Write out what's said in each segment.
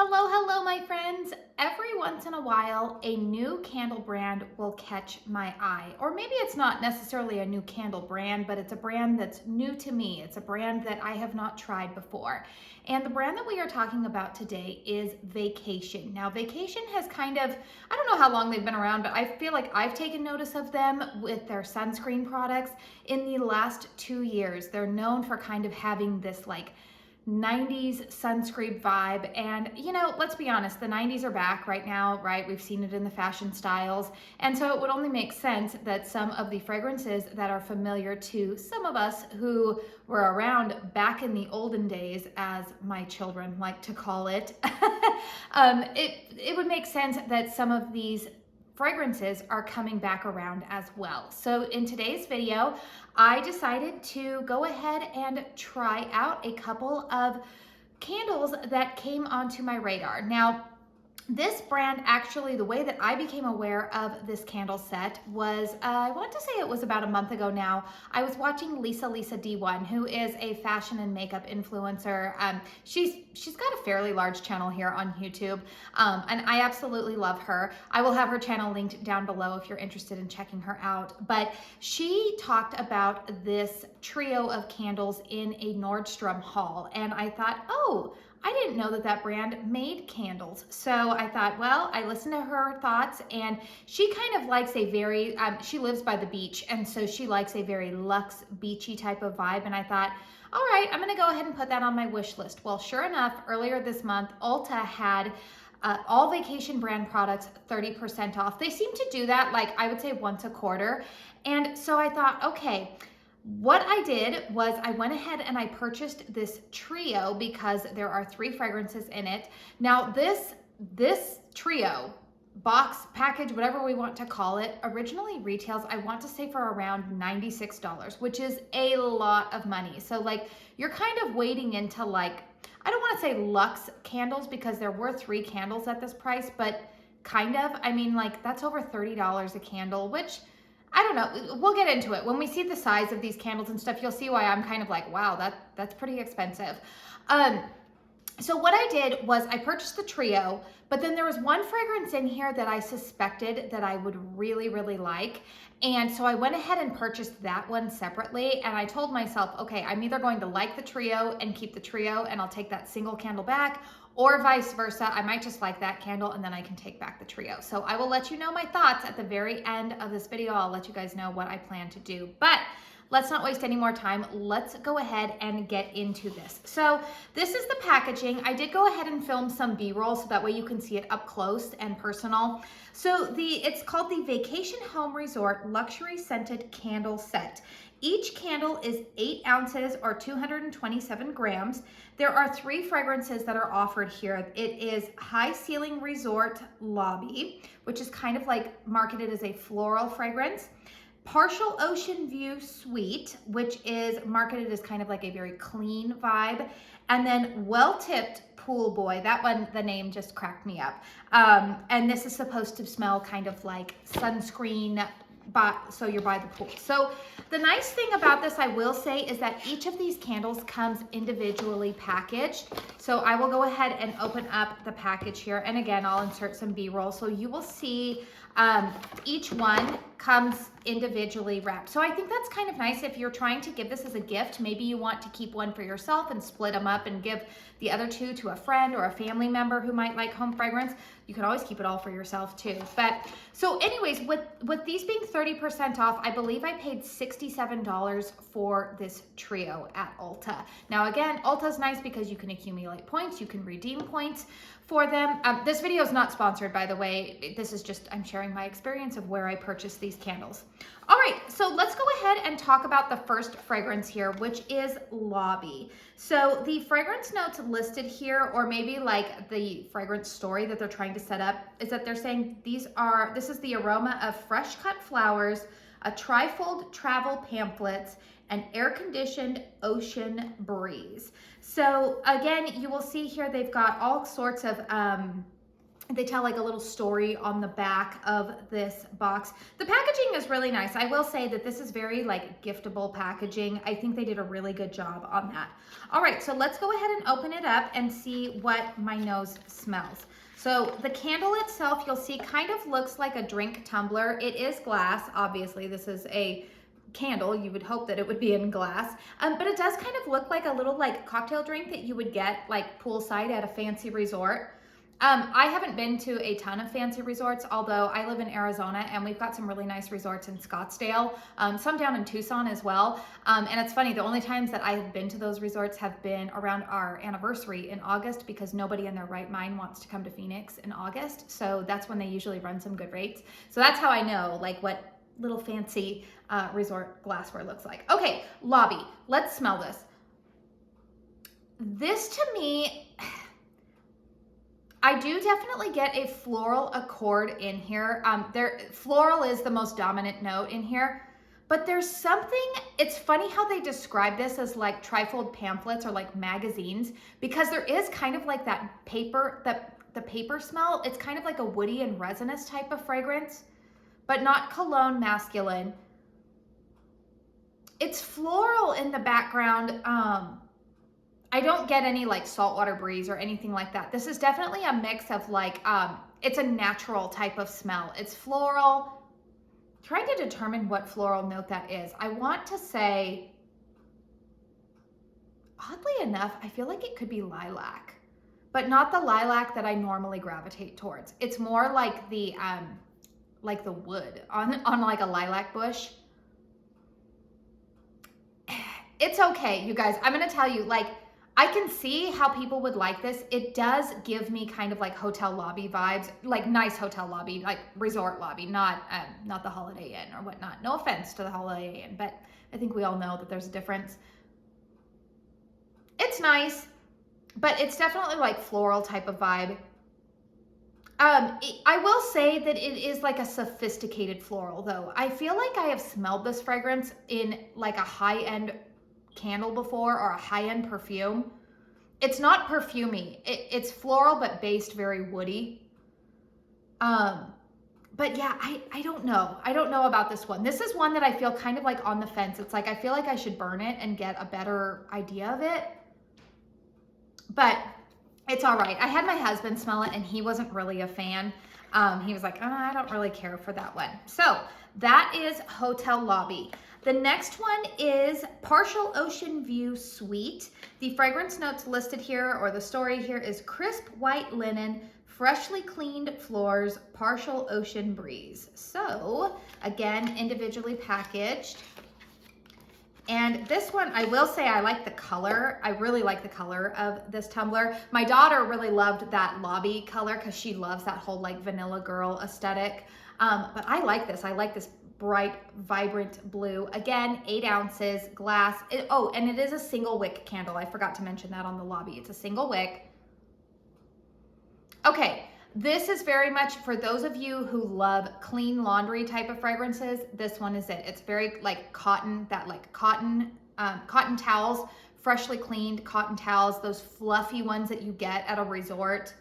Hello, hello, my friends. Every once in a while, a new candle brand will catch my eye. Or maybe it's not necessarily a new candle brand, but it's a brand that's new to me. It's a brand that I have not tried before. And the brand that we are talking about today is Vacation. Now, Vacation has I don't know how long they've been around, but I feel like I've taken notice of them with their sunscreen products in the last 2 years. They're known for kind of having this 90s sunscreen vibe. And let's be honest, the 90s are back right now, right? We've seen it in the fashion styles. And so it would only make sense that some of the fragrances that are familiar to some of us who were around back in the olden days, as my children like to call it, it would make sense that some of these fragrances are coming back around as well. So in today's video, I decided to go ahead and try out a couple of candles that came onto my radar. Now, this brand, actually, the way that I became aware of this candle set was, I want to say it was about a month ago now. I was watching Lisa D1, who is a fashion and makeup influencer. She's got a fairly large channel here on YouTube, and I absolutely love her. I will have her channel linked down below if you're interested in checking her out. But she talked about this trio of candles in a Nordstrom haul, and I thought, oh, I didn't know that that brand made candles. So I thought, well, I listened to her thoughts, and she kind of likes a very, she lives by the beach, and so she likes a very luxe, beachy type of vibe. And I thought, all right, I'm gonna go ahead and put that on my wish list. Well, sure enough, earlier this month, Ulta had all Vacation brand products 30% off. They seem to do that, I would say once a quarter. And so I thought, okay, what I did was I went ahead and I purchased this trio because there are 3 fragrances in it. Now this trio, box, package, whatever we want to call it, originally retails, I want to say, for around $96, which is a lot of money. So you're kind of wading into I don't want to say luxe candles because there were 3 candles at this price, but kind of, I mean, that's over $30 a candle, which I don't know, we'll get into it. When we see the size of these candles and stuff, you'll see why I'm kind of like, wow, that's pretty expensive. So what I did was I purchased the trio, but then there was one fragrance in here that I suspected that I would really, really like. And so I went ahead and purchased that one separately. And I told myself, okay, I'm either going to like the trio and keep the trio and I'll take that single candle back, or vice versa. I might just like that candle and then I can take back the trio. So I will let you know my thoughts at the very end of this video. I'll let you guys know what I plan to do. But let's not waste any more time. Let's go ahead and get into this. So this is the packaging. I did go ahead and film some B-roll so that way you can see it up close and personal. So it's called the Vacation Home Resort Luxury Scented Candle Set. Each candle is 8 ounces or 227 grams. There are 3 fragrances that are offered here. It is High Ceiling Resort Lobby, which is kind of marketed as a floral fragrance. Partial Ocean View Suite, which is marketed as kind of a very clean vibe. And then Well Tipped Pool Boy. That one, the name just cracked me up. And this is supposed to smell kind of like sunscreen, so you're by the pool. So the nice thing about this, I will say, is that each of these candles comes individually packaged. So I will go ahead and open up the package here. And again, I'll insert some B-roll. So you will see each one comes individually wrapped. So I think that's kind of nice if you're trying to give this as a gift. Maybe you want to keep one for yourself and split them up and give the other 2 to a friend or a family member who might like home fragrance. You can always keep it all for yourself too. But so anyways, with these being 30% off, I believe I paid $67 for this trio at Ulta. Now again, Ulta's nice because you can accumulate points, you can redeem points for them. This video is not sponsored, by the way. This is just, I'm sharing my experience of where I purchased these candles. All right, so let's go ahead and talk about the first fragrance here, which is Lobby. So the fragrance notes listed here, or maybe the fragrance story that they're trying to set up, is that they're saying this is the aroma of fresh cut flowers, a trifold travel pamphlets, and air-conditioned ocean breeze. So again, you will see here they've got all sorts of They tell like a little story on the back of this box. The packaging is really nice. I will say that this is very like giftable packaging. I think they did a really good job on that. All right, so let's go ahead and open it up and see what my nose smells. So the candle itself, you'll see, kind of looks like a drink tumbler. It is glass, obviously. This is a candle. You would hope that it would be in glass, but it does kind of look like a little like cocktail drink that you would get like poolside at a fancy resort. I haven't been to a ton of fancy resorts, although I live in Arizona and we've got some really nice resorts in Scottsdale, some down in Tucson as well. And it's funny, the only times that I have been to those resorts have been around our anniversary in August, because nobody in their right mind wants to come to Phoenix in August. So that's when they usually run some good rates. So that's how I know like what little fancy resort glassware looks like. Okay, lobby. Let's smell this. This to me, I do definitely get a floral accord in here. Floral is the most dominant note in here, but there's something, it's funny how they describe this as like trifold pamphlets or like magazines, because there is kind of like that paper, the paper smell. It's kind of like a woody and resinous type of fragrance, but not cologne masculine. It's floral in the background. I don't get any like saltwater breeze or anything like that. This is definitely a mix of like, it's a natural type of smell. It's floral. Trying to determine what floral note that is. I want to say, oddly enough, I feel like it could be lilac, but not the lilac that I normally gravitate towards. It's more like the wood on like a lilac bush. It's okay, you guys. I'm gonna tell you, like, I can see how people would like this. It does give me kind of like hotel lobby vibes, like nice hotel lobby, like resort lobby, not the Holiday Inn or whatnot. No offense to the Holiday Inn, but I think we all know that there's a difference. It's nice, but it's definitely like floral type of vibe. I will say that it is like a sophisticated floral though. I feel like I have smelled this fragrance in like a high-end candle before, or a high-end perfume. It's not perfumey. It's floral, but based very woody. But yeah, I don't know. I don't know about this one. This is one that I feel kind of like on the fence. It's like, I feel like I should burn it and get a better idea of it. But it's all right. I had my husband smell it and he wasn't really a fan. He was like, oh, I don't really care for that one. So that is Hotel Lobby. The next one is Partial Ocean View Suite. The fragrance notes listed here, or the story here, is crisp white linen, freshly cleaned floors, partial ocean breeze. So again, individually packaged. And this one, I will say I like the color. I really like the color of this tumbler. My daughter really loved that lobby color because she loves that whole like vanilla girl aesthetic. But I like this. I like this bright, vibrant blue. Again, 8 ounces, glass. Oh, and it is a single wick candle. I forgot to mention that on the lobby. It's a single wick. Okay, this is very much for those of you who love clean laundry type of fragrances. This one is it. It's very like cotton, that like cotton towels, freshly cleaned cotton towels, those fluffy ones that you get at a resort,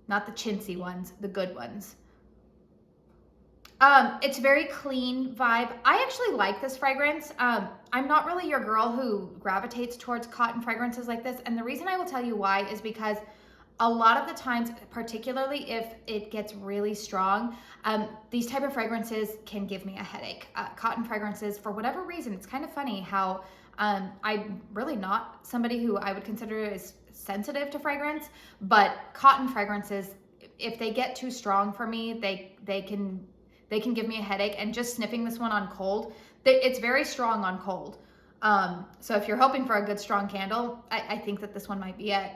not the chintzy ones, the good ones. It's very clean vibe. I actually like this fragrance. I'm not really your girl who gravitates towards cotton fragrances like this. And the reason I will tell you why is because a lot of the times, particularly if it gets really strong, these type of fragrances can give me a headache. Cotton fragrances, for whatever reason, it's kind of funny how I'm really not somebody who I would consider as sensitive to fragrance, but cotton fragrances, if they get too strong for me, they can give me a headache. And just sniffing this one on cold, it's very strong on cold. So if you're hoping for a good strong candle, I think that this one might be it.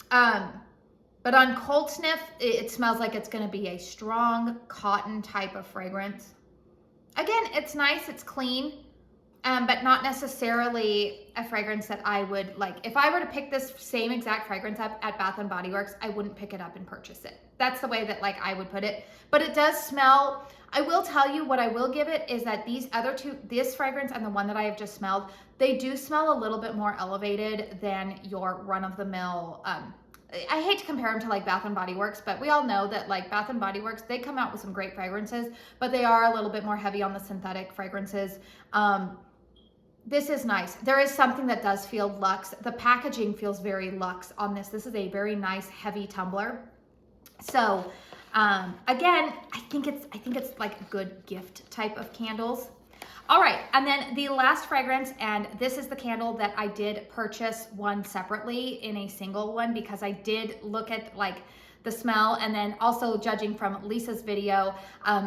But on cold sniff, it smells like it's going to be a strong cotton type of fragrance. Again, it's nice, it's clean, but not necessarily a fragrance that I would like. If I were to pick this same exact fragrance up at Bath & Body Works, I wouldn't pick it up and purchase it. That's the way that like I would put it. But it does smell. I will tell you what I will give it is that these other two, this fragrance and the one that I have just smelled, they do smell a little bit more elevated than your run-of-the-mill I hate to compare them to like Bath and Body Works, but we all know that like Bath and Body Works, they come out with some great fragrances, but they are a little bit more heavy on the synthetic fragrances. This is nice. There is something that does feel luxe. The packaging feels very luxe on this. This is a very nice heavy tumbler. So again, I think it's like a good gift type of candles. All right, and then the last fragrance, and this is the candle that I did purchase one separately in a single one because I did look at like the smell, and then also judging from Lisa's video,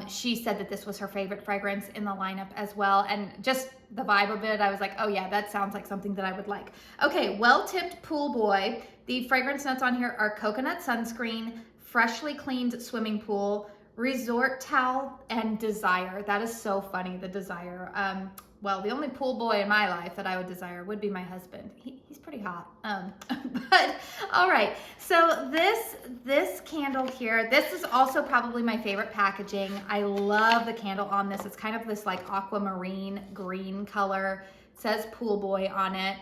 she said that this was her favorite fragrance in the lineup as well, and just the vibe of it, I was like, oh yeah, that sounds like something that I would like. Okay, Well Tipped Pool Boy. The fragrance notes on here are coconut sunscreen, freshly cleaned swimming pool, resort towel, and desire. That is so funny, the desire. Well, the only pool boy in my life that I would desire would be my husband. He's pretty hot. But all right, so this candle here, this is also probably my favorite packaging. I love the candle on this. It's kind of this like aquamarine green color. It says pool boy on it.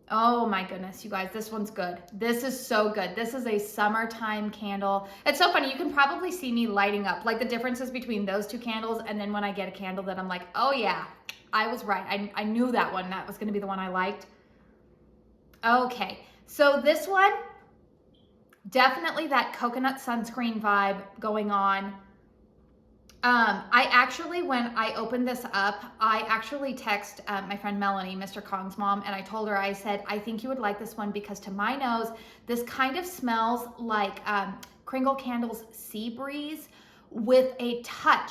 Oh my goodness, you guys, this one's good. This is so good. This is a summertime candle. It's so funny, you can probably see me lighting up, like the differences between those two candles and then when I get a candle that I'm like, oh yeah, I was right. I knew that one, that was gonna be the one I liked. Okay, so this one, definitely that coconut sunscreen vibe going on. I actually, when I opened this up, I actually text my friend Melanie, Mr. Kong's mom, and I told her, I said, I think you would like this one because to my nose, this kind of smells like Kringle Candles Sea Breeze with a touch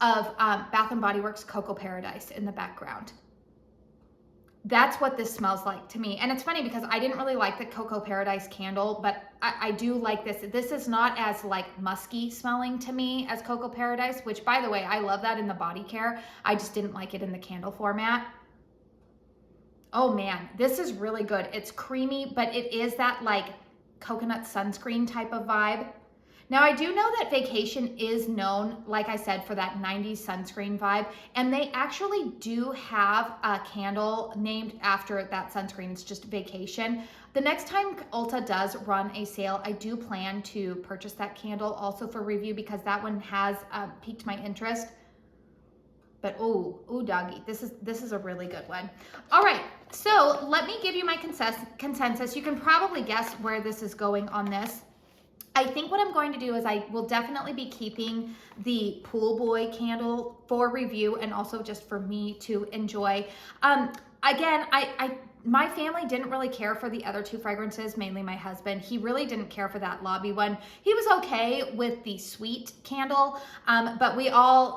of Bath and Body Works Cocoa Paradise in the background. That's what this smells like to me. And it's funny because I didn't really like the Cocoa Paradise candle, but I do like this. This is not as like musky smelling to me as Cocoa Paradise, which by the way, I love that in the body care. I just didn't like it in the candle format. Oh man, this is really good. It's creamy, but it is that like coconut sunscreen type of vibe. Now, I do know that Vacation is known, like I said, for that 90s sunscreen vibe, and they actually do have a candle named after that sunscreen. It's just Vacation. The next time Ulta does run a sale, I do plan to purchase that candle also for review because that one has piqued my interest. But oh doggy, this is a really good one. All right, so let me give you my consensus. You can probably guess where this is going on this. I think what I'm going to do is I will definitely be keeping the Pool Boy candle for review and also just for me to enjoy. Again, my family didn't really care for the other two fragrances, mainly my husband. He really didn't care for that lobby one. He was okay with the sweet candle, but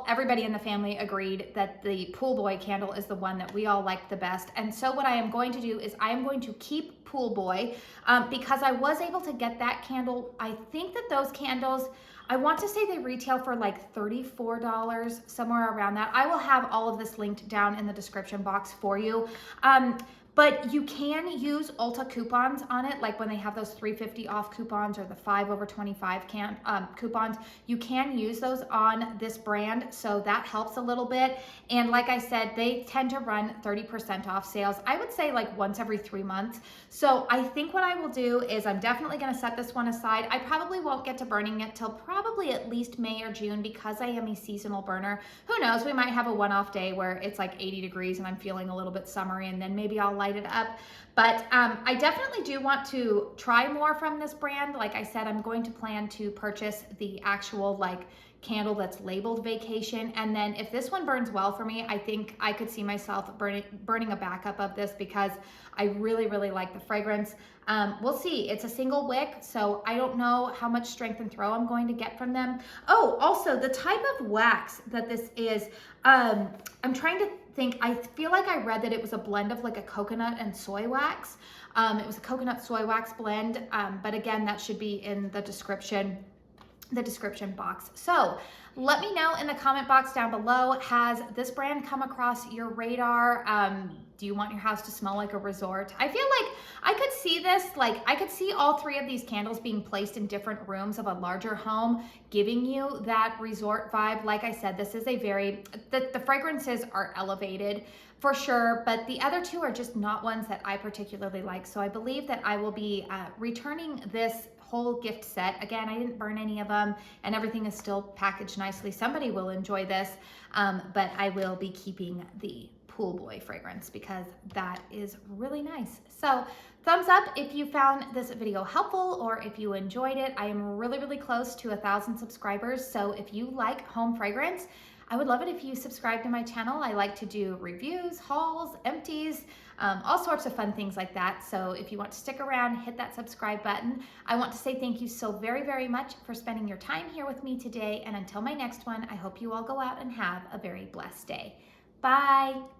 everybody in the family agreed that the Pool Boy candle is the one that we all liked the best. And so what I am going to do is I am going to keep Pool Boy because I was able to get that candle. I think that those candles, I want to say they retail for like $34, somewhere around that. I will have all of this linked down in the description box for you. But you can use Ulta coupons on it, like when they have those $3.50 off coupons or the 5 over 25 coupons. You can use those on this brand, so that helps a little bit. And like I said, they tend to run 30% off sales. I would say like once every 3 months. So I think what I will do is I'm definitely going to set this one aside. I probably won't get to burning it till probably at least May or June because I am a seasonal burner. Who knows? We might have a one-off day where it's like 80 degrees and I'm feeling a little bit summery, and then maybe I'll light it up. But I definitely do want to try more from this brand. Like I said, I'm going to plan to purchase the actual like candle that's labeled Vacation, and then if this one burns well for me, I think I could see myself burning a backup of this because I really like the fragrance. We'll see. It's a single wick, so I don't know how much strength and throw I'm going to get from them. Oh, also the type of wax that this is, I'm trying to think. I feel like I read that it was a blend of like a coconut and soy wax. It was a coconut soy wax blend, but again, that should be in the description box. So let me know in the comment box down below, has this brand come across your radar? Do you want your house to smell like a resort? I feel like I could see this, like I could see all three of these candles being placed in different rooms of a larger home, giving you that resort vibe. Like I said, this is a very, the fragrances are elevated for sure, but the other two are just not ones that I particularly like. So I believe that I will be returning this whole gift set. Again, I didn't burn any of them and everything is still packaged nicely. Somebody will enjoy this, but I will be keeping the Pool Boy fragrance because that is really nice. So thumbs up if you found this video helpful or if you enjoyed it. I am really, really close to 1,000 subscribers. So if you like home fragrance, I would love it if you subscribe to my channel. I like to do reviews, hauls, empties, all sorts of fun things like that. So if you want to stick around, hit that subscribe button. I want to say thank you so very, very much for spending your time here with me today. And until my next one, I hope you all go out and have a very blessed day. Bye.